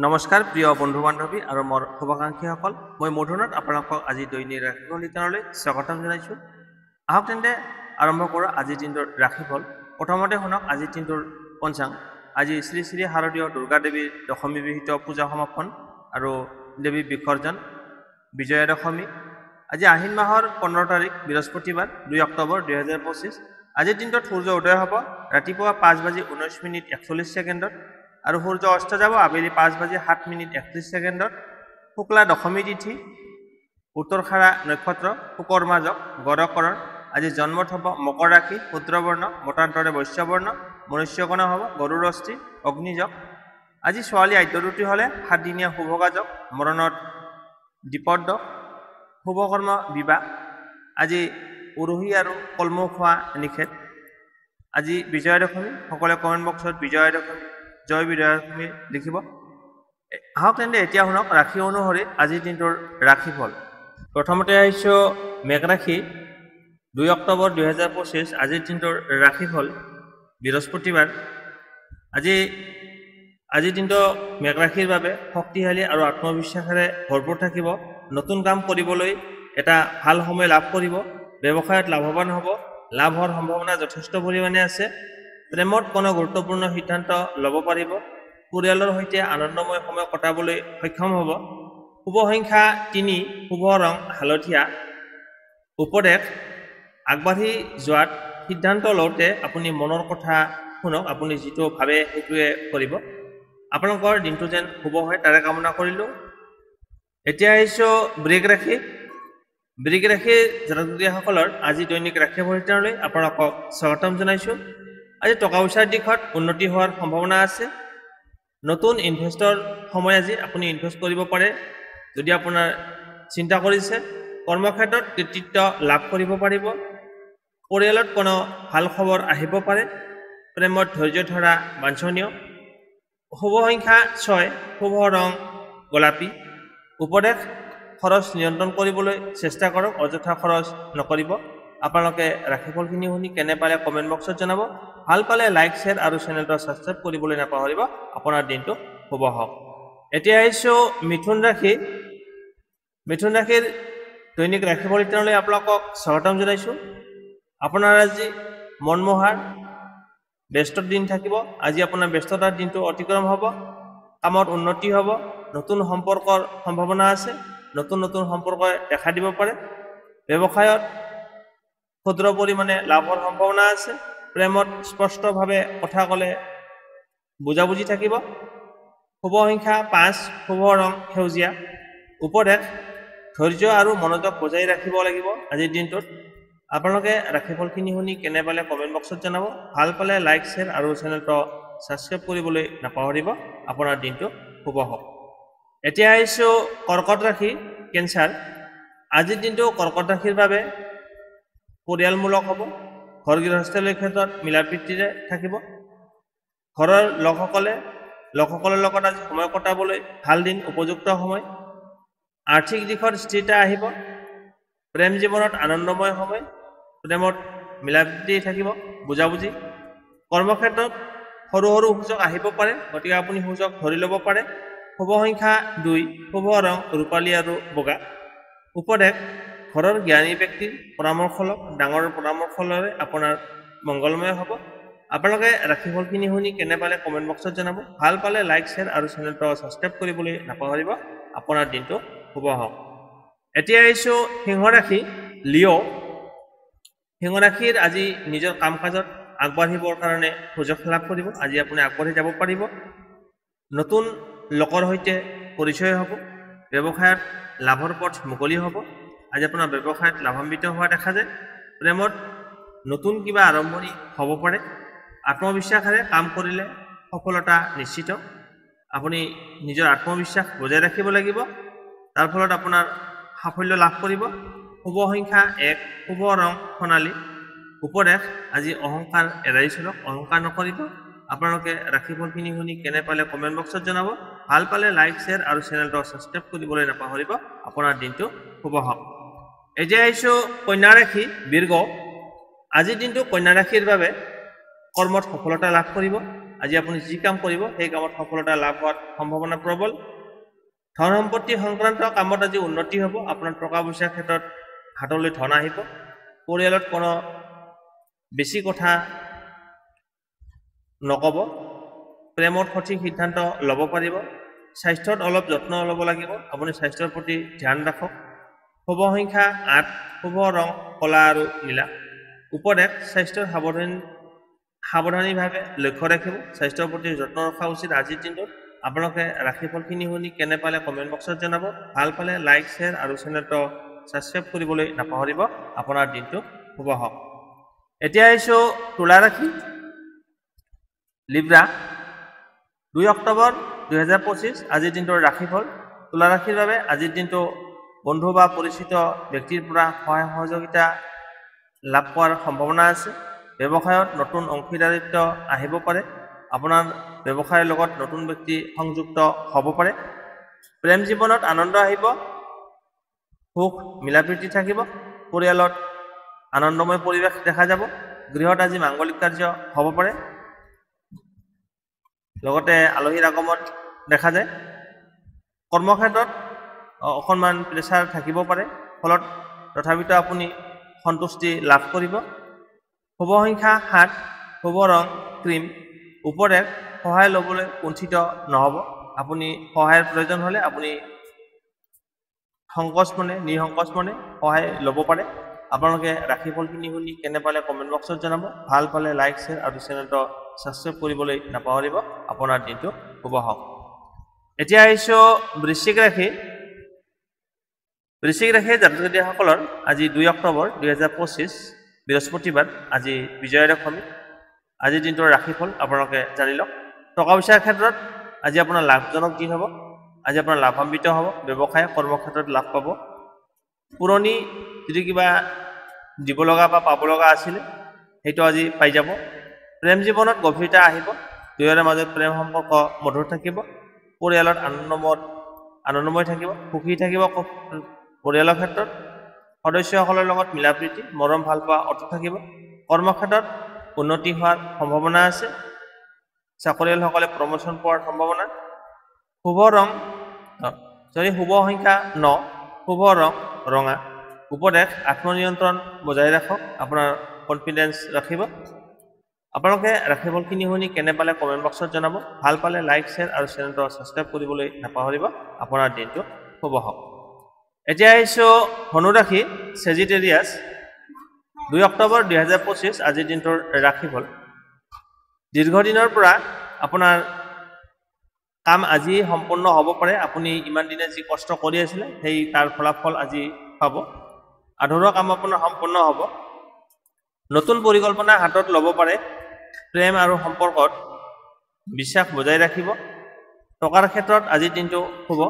নমস্কাৰ প্ৰিয় বন্ধু বান্ধৱী আৰু মোৰ শুভাকাংক্ষীসকল মই মধুনাথ আপোনালোকক আজি দৈনিক ৰাশিফল নিৰ্ণয়লৈ স্বাগতম জনাইছোঁ। আহক তেন্তে আৰম্ভ কৰোঁ আজিৰ দিনটোৰ ৰাশিফল। প্ৰথমতে শুনক আজিৰ দিনটোৰ পঞ্চাং। আজি শ্ৰী শ্ৰী শাৰদীয় দুৰ্গা দেৱীৰ দশমী বিহিত পূজা সমাপন আৰু দেৱী বিসৰ্জন বিজয়া দশমী। আজি আহিন মাহৰ 15 তাৰিখ বৃহস্পতিবাৰ 2 অক্টোবৰ 2025। আজিৰ দিনটোত সূৰ্য উদয় হ'ব ৰাতিপুৱা 5:19:41 আৰু সূৰ্য অস্ত যাব আবেলি 5:07:31। শুক্লা দশমী তিথি, উত্তৰখাৰা নক্ষত্ৰ, শুকৰমাজক, গড়কৰণ। আজি জন্মত হ'ব মকৰ ৰাশি, শূদ্ৰবৰ্ণ, মতান্তৰে বৈশ্যবৰ্ণ, মনুষ্যগণ হ'ব গৰুৰ অস্থি, অগ্নিজক। আজি ছোৱালী আদ্যৰুতি হ'লে 7দিনীয়া শুভগাজক, মৰণত দ্বিপদক, শুভকৰ্ম বিবাহ। আজি উৰহী আৰু কলমৌ খোৱা নিষেধ। আজি বিজয়া দশমী। সকলোৱে কমেণ্ট বক্সত বিজয়া দশমী জয় বিজয়া দশমী লিখিব। আহক তেন্তে এতিয়া শুনক ৰাশি অনুসৰি আজিৰ দিনটোৰ ৰাশিফল। প্ৰথমতে আহিছোঁ মেঘ ৰাশি, 2 অক্টোবৰ 2025। আজিৰ দিনটোৰ ৰাশিফল বৃহস্পতিবাৰ। আজিৰ দিনটো মেঘ ৰাশিৰ বাবে শক্তিশালী আৰু আত্মবিশ্বাসেৰে ভৰপূৰ থাকিব। নতুন কাম কৰিবলৈ এটা ভাল সময় লাভ কৰিব। ব্যৱসায়ত লাভৱান হ'ব। লাভ হোৱাৰ সম্ভাৱনা যথেষ্ট পৰিমাণে আছে। প্ৰেমত কোনো গুৰুত্বপূৰ্ণ সিদ্ধান্ত ল'ব পাৰিব। পৰিয়ালৰ সৈতে আনন্দময় সময় কটাবলৈ সক্ষম হ'ব। শুভ সংখ্যা 3, শুভ ৰং হালধীয়া। উপদেশ: আগবাঢ়ি যোৱাত সিদ্ধান্ত লওঁতে আপুনি মনৰ কথা শুনক। আপুনি যিটো ভাবে সেইটোৱে কৰিব। আপোনালোকৰ দিনটো যেন শুভ হয় তাৰে কামনা কৰিলোঁ। এতিয়া আহিছোঁ বৃষ ৰাশি। বৃষ ৰাশিৰ জাতক-জাতিসকলৰ আজি দৈনিক ৰাশিফল নিৰ্ণয়লৈ আপোনালোকক স্বাগতম জনাইছোঁ। আজি টকা পইচাৰ দিশত উন্নতি হোৱাৰ সম্ভাৱনা আছে। নতুন ইনভেষ্টৰ সময় আজি আপুনি ইনভেষ্ট কৰিব পাৰে যদি আপোনাৰ চিন্তা কৰিছে। কৰ্মক্ষেত্ৰত কৃতিত্ব লাভ কৰিব পাৰিব। পৰিয়ালত কোনো ভাল খবৰ আহিব পাৰে। প্ৰেমত ধৈৰ্য ধৰা বাঞ্ছনীয়। শুভ সংখ্যা 6, শুভ ৰং গোলাপী। উপদেশ: খৰচ নিয়ন্ত্ৰণ কৰিবলৈ চেষ্টা কৰক, অযথা খৰচ নকৰিব। আপোনালোকে ৰাশিফলখিনি শুনি কেনে পালে কমেণ্ট বক্সত জনাব। ভাল পালে লাইক, শ্বেয়াৰ আৰু চেনেলটো ছাবস্ক্ৰাইব কৰিবলৈ নাপাহৰিব। আপোনাৰ দিনটো শুভ হওক। এতিয়া আহিছোঁ মিথুন ৰাশি। মিথুন ৰাশিৰ দৈনিক ৰাশিফল নিৰ্ণয়লৈ আপোনালোকক স্বাগতম জনাইছোঁ। আপোনাৰ আজি মনমোহাৰ ব্যস্ত দিন থাকিব। আজি আপোনাৰ ব্যস্ততাৰ দিনটো অতিক্ৰম হ'ব। কামত উন্নতি হ'ব। নতুন সম্পৰ্কৰ সম্ভাৱনা আছে। নতুন সম্পৰ্কই দেখা দিব পাৰে। ব্যৱসায়ত ক্ষুদ্ৰ পৰিমাণে লাভৰ সম্ভাৱনা আছে। প্ৰেমত স্পষ্টভাৱে কথা ক'লে বুজাবুজি থাকিব। শুভ সংখ্যা 5, শুভ ৰং সেউজীয়া। উপদেশ: ধৈৰ্য আৰু মনোযোগ বজাই ৰাখিব লাগিব আজিৰ দিনটোত। আপোনালোকে ৰাশিফলখিনি শুনি কেনে পালে কমেণ্ট বক্সত জনাব। ভাল পালে লাইক, শ্বেয়াৰ আৰু চেনেলটো ছাবস্ক্ৰাইব কৰিবলৈ নাপাহৰিব। আপোনাৰ দিনটো শুভ হওক। এতিয়া আহিছোঁ কৰ্কট ৰাশি, কেঞ্চাৰ। আজিৰ দিনটো কৰ্কট ৰাশিৰ বাবে পৰিয়ালমূলক হ'ব। ঘৰ গৃহস্থলীৰ ক্ষেত্ৰত মিলা প্ৰীতিৰে থাকিব। ঘৰৰ লোকসকলৰ লগত আজি সময় কটাবলৈ ভাল দিন, উপযুক্ত সময়। আৰ্থিক দিশত স্থিৰতা আহিব। প্ৰেম জীৱনত আনন্দময় সময়। প্ৰেমত মিলা প্ৰীতি থাকিব, বুজাবুজি। কৰ্মক্ষেত্ৰত সৰু সুযোগ আহিব পাৰে, গতিকে আপুনি সুযোগ ধৰি ল'ব পাৰে। শুভ সংখ্যা 2, শুভ ৰং ৰূপালী আৰু বগা। উপদেশ: ঘৰৰ জ্ঞানী ব্যক্তিৰ পৰামৰ্শ লওক। ডাঙৰ পৰামৰ্শ ল'লে আপোনাৰ মংগলময় হ'ব। আপোনালোকে ৰাশিফলখিনি শুনি কেনে পালে কমেণ্ট বক্সত জনাব। ভাল পালে লাইক, শ্বেয়াৰ আৰু চেনেলটো ছাবস্ক্ৰাইব কৰিবলৈ নাপাহৰিব। আপোনাৰ দিনটো শুভ হওক। এতিয়া আহিছোঁ সিংহ ৰাশি, লিঅ'। সিংহ ৰাশিৰ আজি নিজৰ কাম কাজত আগবাঢ়িবৰ কাৰণে সুযোগ লাভ কৰিব। আজি আপুনি আগবাঢ়ি যাব পাৰিব। নতুন লোকৰ সৈতে পৰিচয় হ'ব। ব্যৱসায়ত লাভৰ পথ মুকলি হ'ব। আজি আপোনাৰ ব্যৱসায়ত লাভান্বিত হোৱা দেখা যায়। প্ৰেমত নতুন কিবা আৰম্ভণি হ'ব পাৰে। আত্মবিশ্বাসেৰে কাম কৰিলে সফলতা নিশ্চিত। আপুনি নিজৰ আত্মবিশ্বাস বজাই ৰাখিব লাগিব। তাৰ ফলত আপোনাৰ সাফল্য লাভ কৰিব। শুভ সংখ্যা 1, শুভ ৰং সোণালী। উপদেশ: আজি অহংকাৰ এৰাই চলক, অহংকাৰ নকৰিব। আপোনালোকে ৰাশিফলখিনি শুনি কেনে পালে কমেণ্ট বক্সত জনাব। ভাল পালে লাইক, শ্বেয়াৰ আৰু চেনেলটো ছাবস্ক্ৰাইব কৰিবলৈ নাপাহৰিব। আপোনাৰ দিনটো শুভ হওক। এতিয়া আহিছোঁ কন্যা ৰাশি, বীৰ্গ। আজিৰ দিনটো কন্যা ৰাশিৰ বাবে কৰ্মত সফলতা লাভ কৰিব। আজি আপুনি যি কাম কৰিব সেই কামত সফলতা লাভ হোৱাৰ সম্ভাৱনা প্ৰবল ধন সম্পত্তি সংক্ৰান্ত কামত আজি উন্নতি হ'ব আপোনাৰ টকা পইচাৰ ক্ষেত্ৰত হাতলৈ ধন আহিব পৰিয়ালত কোনো বেছি কথা নকব প্ৰেমত সঠিক সিদ্ধান্ত ল'ব পাৰিব স্বাস্থ্যত অলপ যত্ন ল'ব লাগিব আপুনি স্বাস্থ্যৰ প্ৰতি ধ্যান ৰাখক শুভ সংখ্যা 8 শুভ ৰং কলা আৰু নীলা উপদেশ স্বাস্থ্যৰ সাৱধানীভাৱে লক্ষ্য ৰাখিব স্বাস্থ্যৰ প্ৰতি যত্ন ৰখা উচিত আজিৰ দিনটোত আপোনালোকে ৰাশিফলখিনি শুনি কেনে পালে কমেণ্ট বক্সত জনাব ভাল পালে লাইক শ্বেয়াৰ আৰু চেনেলটো ছাবস্ক্ৰাইব কৰিবলৈ নাপাহৰিব আপোনাৰ দিনটো শুভ হওক এতিয়া আহিছোঁ তুলা ৰাশি লিব্ৰা 2 অক্টোবৰ 2025 আজিৰ দিনটোৰ ৰাশিফল তুলা ৰাশিৰ বাবে আজিৰ দিনটো বন্ধু বা পৰিচিত ব্যক্তিৰ পৰা সহায় সহযোগিতা লাভ কৰাৰ সম্ভাৱনা আছে ব্যৱসায়ত নতুন অংশীদাৰিত্ব আহিব পাৰে আপোনাৰ ব্যৱসায়ৰ লগত নতুন ব্যক্তি সংযুক্ত হ'ব পাৰে প্ৰেম জীৱনত আনন্দ আহিব সুখ মিলাপ্ৰীতি থাকিব পৰিয়ালত আনন্দময় পৰিৱেশ দেখা যাব গৃহত আজি মাংগলিক কাৰ্য হ'ব পাৰে লগতে আলহীৰ আগমন দেখা যায় কৰ্মক্ষেত্ৰত অকণমান প্ৰেছাৰ থাকিব পাৰে ফলত তথাপিতো আপুনি সন্তুষ্টি লাভ কৰিব শুভ সংখ্যা 7 শুভ ৰং ক্ৰীম উপদেশ সহায় ল'বলৈ কুণ্ঠিত নহ'ব আপুনি সহায়ৰ প্ৰয়োজন হ'লে আপুনি নিসংকোচ মনে সহায় ল'ব পাৰে আপোনালোকে ৰাশিফলখিনি শুনি কেনে পালে কমেণ্ট বক্সত জনাব ভাল পালে লাইক শ্বেয়াৰ আৰু চেনেলটো ছাবস্ক্ৰাইব কৰিবলৈ নাপাহৰিব আপোনাৰ দিনটো শুভ হওক এতিয়া আহিছোঁ বৃশ্চিক ৰাশিৰ জাতক জাতিসকলৰ আজি 2 অক্টোবৰ 2025 বৃহস্পতিবাৰ আজি বিজয়া দশমী আজিৰ দিনটোৰ ৰাশিফল আপোনালোকে জানি লওক টকা পইচাৰ ক্ষেত্ৰত আজি আপোনাৰ লাভজনক দিন হ'ব আজি আপোনাৰ লাভান্বিত হ'ব ব্যৱসায় কৰ্মক্ষেত্ৰত লাভ পাব পুৰণি যদি কিবা দিব লগা বা পাব লগা আছিলে সেইটো আজি পাই যাব প্ৰেম জীৱনত গভীৰতা আহিব দুয়োৰে মাজত প্ৰেম সম্পৰ্ক মধুৰ থাকিব পৰিয়ালত আনন্দময় থাকিব সুখী থাকিব পৰিয়ালৰ ক্ষেত্ৰত সদস্যসকলৰ লগত মিলাপ্ৰীতি মৰম ভাল পোৱা অটুট থাকিব কৰ্মক্ষেত্ৰত উন্নতি হোৱাৰ সম্ভাৱনা আছে চাকৰিয়ালসকলে প্ৰমোশ্যন পোৱাৰ সম্ভাৱনা শুভ সংখ্যা 9 শুভ ৰং ৰঙা উপদেশ আত্মনিয়ন্ত্ৰণ বজাই ৰাখক আপোনাৰ কনফিডেন্স ৰাখিব আপোনালোকে ৰাশিফলখিনি শুনি কেনে পালে কমেণ্ট বক্সত জনাব ভাল পালে লাইক শ্বেয়াৰ আৰু চেনেলটো ছাবস্ক্ৰাইব কৰিবলৈ নাপাহৰিব আপোনাৰ দিনটো শুভ হওক এতিয়া আহিছোঁ ধনু ৰাশি চেজিটেৰিয়াছ 2 অক্টোবৰ 2025 আজিৰ দিনটোৰ ৰাশিফল দীৰ্ঘদিনৰ পৰা আপোনাৰ কাম আজি সম্পূৰ্ণ হ'ব পাৰে আপুনি ইমান দিনে যি কষ্ট কৰি আছিলে সেই তাৰ ফলাফল আজি পাব আধৰুৱা কাম আপোনাৰ সম্পূৰ্ণ হ'ব নতুন পৰিকল্পনা হাতত ল'ব পাৰে প্ৰেম আৰু সম্পৰ্কত বিশ্বাস বজাই ৰাখিব টকাৰ ক্ষেত্ৰত আজিৰ দিনটো শুভ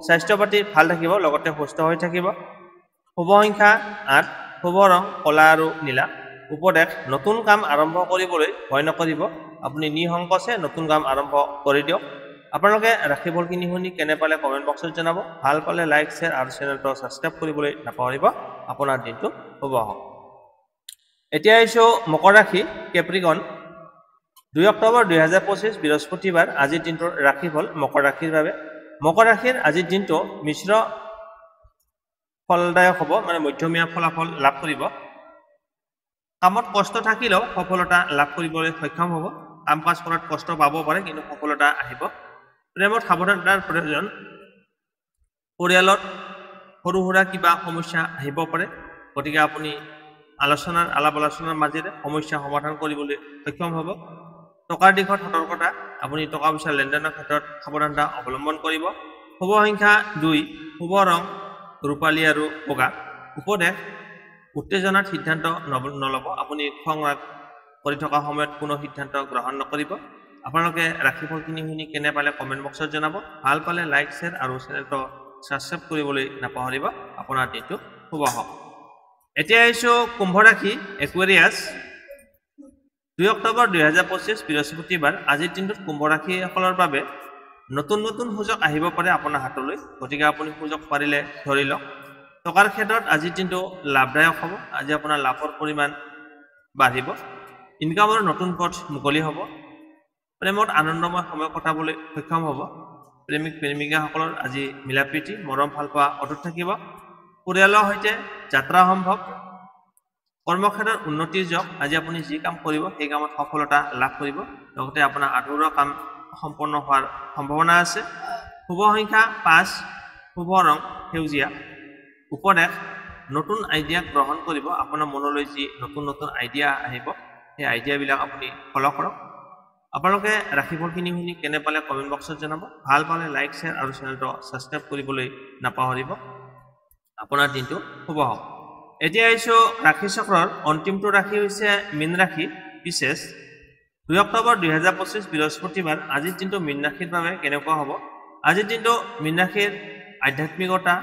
স্বাস্থ্য পাতি ভাল থাকিব লগতে সুস্থ হৈ থাকিব শুভ সংখ্যা 8 শুভ ৰং কলা আৰু নীলা উপদেশ নতুন কাম আৰম্ভ কৰিবলৈ ভয় নকৰিব আপুনি নিসংকোচে নতুন কাম আৰম্ভ কৰি দিয়ক আপোনালোকে ৰাশিফলখিনি শুনি কেনে পালে কমেণ্ট বক্সত জনাব ভাল পালে লাইক শ্বেয়াৰ আৰু চেনেলটো ছাবস্ক্ৰাইব কৰিবলৈ নাপাহৰিব আপোনাৰ দিনটো শুভ হওক এতিয়া আহিছোঁ মকৰ ৰাশি কেপ্ৰিকন 2 অক্টোবৰ 2025 বৃহস্পতিবাৰ আজিৰ দিনটোৰ ৰাশিফল মকৰ ৰাশিৰ বাবে মকৰ ৰাশিৰ আজিৰ দিনটো মিশ্ৰ ফলদায়ক হ'ব মধ্যমীয়া ফলাফল লাভ কৰিব কামত কষ্ট থাকিলেও সফলতা লাভ কৰিবলৈ সক্ষম হ'ব কাম কাজ কৰাত কষ্ট পাব পাৰে কিন্তু সফলতা আহিব প্ৰেমত সাৱধানতাৰ প্ৰয়োজন পৰিয়ালত সৰু সুৰা কিবা সমস্যা আহিব পাৰে গতিকে আপুনি আলাপ আলোচনাৰ মাজেৰে সমস্যা সমাধান কৰিবলৈ সক্ষম হ'ব টকাৰ দিশত সতৰ্কতা আপুনি টকা পইচা লেনদেনৰ ক্ষেত্ৰত সাৱধানতা অৱলম্বন কৰিব শুভ সংখ্যা 2 শুভ ৰং ৰূপালী আৰু বগা উপদেশ উত্তেজনাত সিদ্ধান্ত নল'ব আপুনি খং ৰাগ কৰি থকা সময়ত কোনো সিদ্ধান্ত গ্ৰহণ নকৰিব আপোনালোকে ৰাশিফলখিনি শুনি কেনে পালে কমেণ্ট বক্সত জনাব ভাল পালে লাইক শ্বেয়াৰ আৰু চেনেলটো ছাবস্ক্ৰাইব কৰিবলৈ নাপাহৰিব আপোনাৰ দিনটো শুভ হওক এতিয়া আহিছোঁ কুম্ভ ৰাশি একুৱেৰিয়াছ 2 অক্টোবৰ 2025 বৃহস্পতিবাৰ আজিৰ দিনটোত কুম্ভ ৰাশিসকলৰ বাবে নতুন সুযোগ আহিব পাৰে আপোনাৰ হাতলৈ গতিকে আপুনি সুযোগ পাৰিলে ধৰি লওক টকাৰ ক্ষেত্ৰত আজিৰ দিনটো লাভদায়ক হ'ব আজি আপোনাৰ লাভৰ পৰিমাণ বাঢ়িব ইনকামৰ নতুন পথ মুকলি হ'ব প্ৰেমত আনন্দময় সময় কটাবলৈ সক্ষম হ'ব প্ৰেমিক প্ৰেমিকাসকলৰ আজি মিলাপ্ৰীতি মৰম ভাল পোৱা অটুট থাকিব পৰিয়ালৰ সৈতে যাত্ৰা সম্ভৱ কৰ্মক্ষেত্ৰত উন্নতিৰ যোগ আজি আপুনি যি কাম কৰিব সেই কামত সফলতা লাভ কৰিব লগতে আপোনাৰ আধৰুৱা কাম সম্পন্ন হোৱাৰ সম্ভাৱনা আছে শুভ সংখ্যা 5 শুভ ৰং সেউজীয়া উপদেশ নতুন আইডিয়া গ্ৰহণ কৰিব আপোনাৰ মনলৈ যি নতুন নতুন আইডিয়া আহিব সেই আইডিয়াবিলাক আপুনি ফলো কৰক আপোনালোকে ৰাশিফলখিনি শুনি কেনে পালে কমেণ্ট বক্সত জনাব ভাল পালে লাইক শ্বেয়াৰ আৰু চেনেলটো ছাবস্ক্ৰাইব কৰিবলৈ নাপাহৰিব আপোনাৰ দিনটো শুভ হওক এতিয়া আহিছোঁ ৰাশি চক্ৰৰ অন্তিমটো ৰাশি হৈছে মীন ৰাশি বিশেষ 2 অক্টোবৰ 2025 বৃহস্পতিবাৰ আজিৰ দিনটো মীন ৰাশিৰ বাবে কেনেকুৱা হ'ব আজিৰ দিনটো মীন ৰাশিৰ আধ্যাত্মিকতা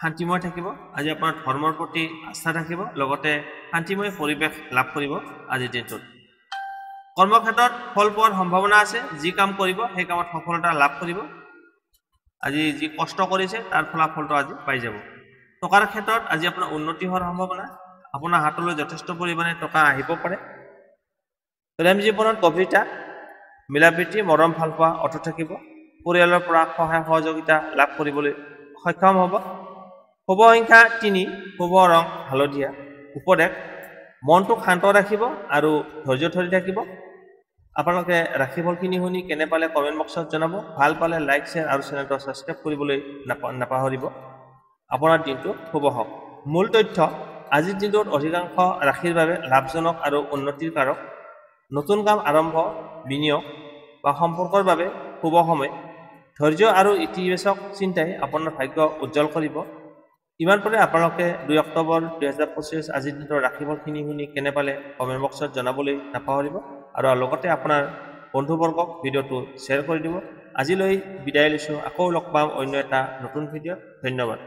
শান্তিময় থাকিব আজি আপোনাৰ ধৰ্মৰ প্ৰতি আস্থা থাকিব লগতে শান্তিময় পৰিৱেশ লাভ কৰিব আজিৰ দিনটোত কৰ্মক্ষেত্ৰত ফল পোৱাৰ সম্ভাৱনা আছে যি কাম কৰিব সেই কামত সফলতা লাভ কৰিব আজি যি কষ্ট কৰিছে তাৰ ফলাফলটো আজি পাই যাব টকাৰ ক্ষেত্ৰত আজি আপোনাৰ উন্নতি হোৱাৰ সম্ভাৱনা আপোনাৰ হাতলৈ যথেষ্ট পৰিমাণে টকা আহিব পাৰে প্ৰেম জীৱনত গভীৰতা মিলাপ্ৰীতি মৰম ভাল পোৱা অটুট থাকিব পৰিয়ালৰ পৰা সহায় সহযোগিতা লাভ কৰিবলৈ সক্ষম হ'ব শুভ সংখ্যা 3 শুভ ৰং হালধীয়া উপদেশ মনটো শান্ত ৰাখিব আৰু ধৈৰ্য ধৰি থাকিব আপোনালোকে ৰাশিফলখিনি শুনি কেনে পালে কমেণ্ট বক্সত জনাব ভাল পালে লাইক শ্বেয়াৰ আৰু চেনেলটো ছাবস্ক্ৰাইব কৰিবলৈ নাপাহৰিব আপোনাৰ দিনটো শুভ হওক মূল তথ্য আজিৰ দিনটোত অধিকাংশ ৰাশিৰ বাবে লাভজনক আৰু উন্নতিৰ কাৰক নতুন কাম আৰম্ভ বিনিয়োগ বা সম্পৰ্কৰ বাবে শুভ সময় ধৈৰ্য আৰু ইতিবাচক চিন্তাই আপোনাৰ ভাগ্য উজ্জ্বল কৰিব ইমান পৰে আপোনালোকে 2 অক্টোবৰ 2025 আজিৰ দিনৰ ৰাশিফলখিনি শুনি কেনে পালে কমেণ্ট বক্সত জনাবলৈ নাপাহৰিব আৰু লগতে আপোনাৰ বন্ধুবৰ্গক ভিডিঅ'টো শ্বেয়াৰ কৰি দিব আজিলৈ বিদায় লৈছোঁ আকৌ লগ পাম অন্য এটা নতুন ভিডিঅ'ত ধন্যবাদ